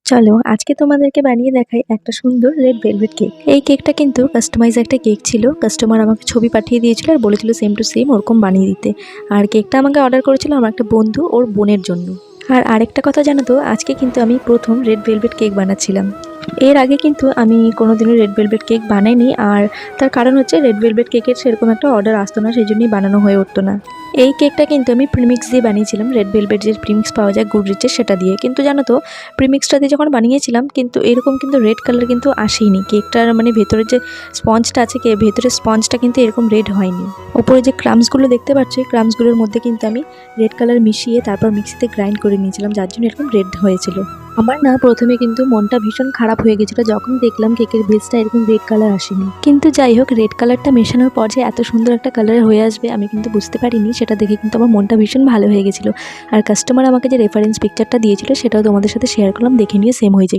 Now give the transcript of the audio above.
চলো আজকে তোমাদেরকে বানিয়ে দেখাই একটা সুন্দর রেড ভেলভেট কেক। এই কেকটা কিন্তু কাস্টমাইজ একটা কেক ছিল। কাস্টমার আমাকে ছবি পাঠিয়ে দিয়েছিল আর বলেছিল সেম টু সেম ওরকম বানিয়ে দিতে। আর কেকটা আমাকে অর্ডার করেছিল আমার একটা বন্ধু ওর বোনের জন্য। আর আরেকটা কথা জানো তো, আজকে কিন্তু আমি প্রথম রেড ভেলভেট কেক বানাচ্ছিলাম। এর আগে কিন্তু আমি কোনোদিনও রেড ভেলভেট কেক বানাইনি। আর তার কারণ হচ্ছে রেড ভেলভেট কেকের সেরকম একটা অর্ডার আসতো না, সেই জন্যই বানানো হয়ে উঠতো না। এই কেকটা কিন্তু আমি প্রিমিক্স দিয়ে বানিয়েছিলাম, রেড ভেলভেট যে প্রিমিক্স পাওয়া যায় গুডরিচের সেটা দিয়ে। কিন্তু জানো তো, প্রিমিক্সটা দিয়ে যখন বানিয়েছিলাম কিন্তু এরকম কিন্তু রেড কালার কিন্তু আসেইনি কেকটার, মানে ভেতরের যে স্পঞ্জটা আছে ভেতরের স্পঞ্জটা কিন্তু এরকম রেড হয়নি। ওপরে যে ক্রামসগুলো দেখতে পাচ্ছ, এই ক্রামসগুলোর মধ্যে কিন্তু আমি রেড কালার মিশিয়ে তারপর মিক্সিতে গ্রাইন্ড করে নিয়েছিলাম, যার জন্য এরকম রেড হয়েছিল। আমার না প্রথমে কিন্তু মনটা ভীষণ খারাপ হয়ে গেছিলো যখন দেখলাম কেকের বেসটা এরকম রেড কালার আসেনি। কিন্তু যাই হোক, রেড কালারটা মেশানোর পর যে এত সুন্দর একটা কালার হয়ে আসবে আমি কিন্তু বুঝতে পারিনি। সেটা দেখে কিন্তু আমার মনটা ভীষণ ভালো হয়ে গেছিলো। আর কাস্টমার আমাকে যে রেফারেন্স পিকচারটা দিয়েছিল সেটাও তোমাদের সাথে শেয়ার করলাম, দেখে নিয়ে সেম হয়ে যায়।